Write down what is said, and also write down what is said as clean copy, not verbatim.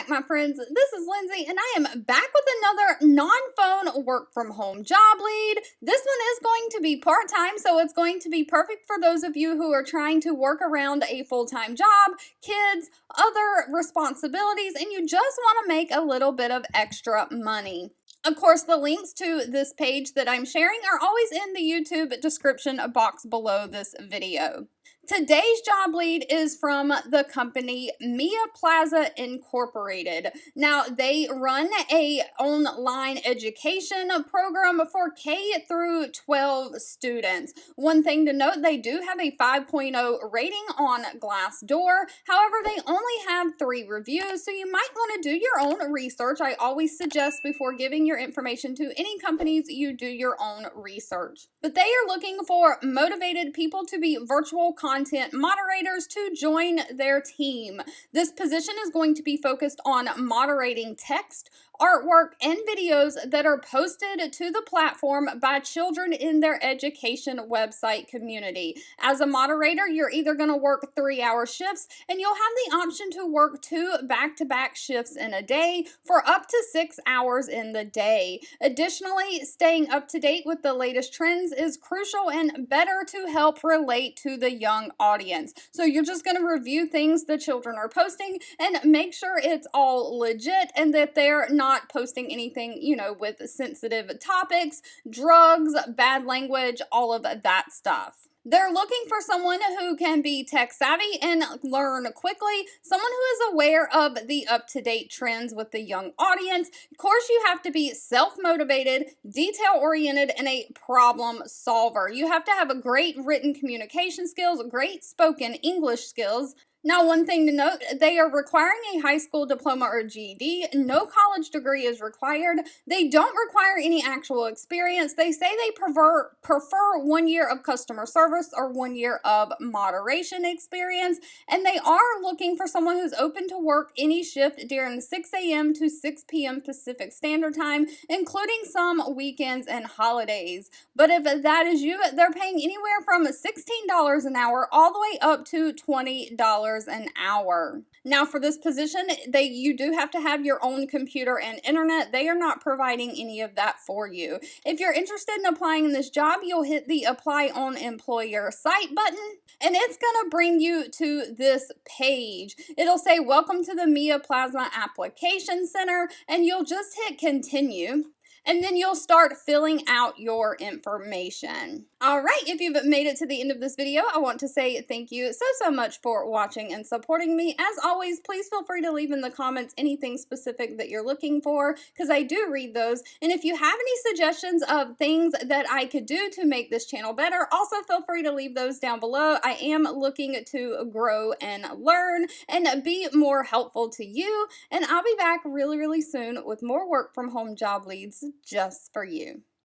back, my friends. This is Lindsay, and I am back with another non-phone work from home job lead. This one is going to be part-time, so it's going to be perfect for those of you who are trying to work around a full-time job, kids, other responsibilities, and you just want to make a little bit of extra money. Of course, the links to this page that I'm sharing are always in the YouTube description box below this video. Today's job lead is from the company Mia Plaza Incorporated. Now, they run a online education program for K through 12 students. One thing to note, they do have a 5.0 rating on Glassdoor. However, they only have 3 reviews, so you might want to do your own research. I always suggest before giving your information to any companies, you do your own research. But they are looking for motivated people to be virtual content moderators to join their team. This position is going to be focused on moderating text, artwork, and videos that are posted to the platform by children in their education website community. As a moderator, you're either going to work 3-hour shifts, and you'll have the option to work 2 back-to-back shifts in a day for up to 6 hours in the day. Additionally, staying up to date with the latest trends is crucial and better to help relate to the young audience. So you're just going to review things the children are posting and make sure it's all legit and that they're not posting anything, with sensitive topics, drugs, bad language, all of that stuff. They're looking for someone who can be tech savvy and learn quickly, someone who is aware of the up-to-date trends with the young audience. Of course, you have to be self-motivated, detail-oriented, and a problem solver. You have to have a great written communication skills, great spoken English skills. Now, one thing to note, they are requiring a high school diploma or GED. No college degree is required. They don't require any actual experience. They say they prefer 1 year of customer service or 1 year of moderation experience. And they are looking for someone who's open to work any shift during 6 a.m. to 6 p.m. Pacific Standard Time, including some weekends and holidays. But if that is you, they're paying anywhere from $16 an hour all the way up to $20 an hour. Now, for this position, you do have to have your own computer and internet. They are not providing any of that for you. If you're interested in applying in this job, you'll hit the Apply on Employer Site button, and it's going to bring you to this page. It'll say, Welcome to the Mia Plaza Application Center, and you'll just hit Continue. And then you'll start filling out your information. All right, if you've made it to the end of this video, I want to say thank you so much for watching and supporting me. As always, please feel free to leave in the comments anything specific that you're looking for, because I do read those. And if you have any suggestions of things that I could do to make this channel better, also feel free to leave those down below. I am looking to grow and learn and be more helpful to you. And I'll be back really soon with more work from home job leads just for you.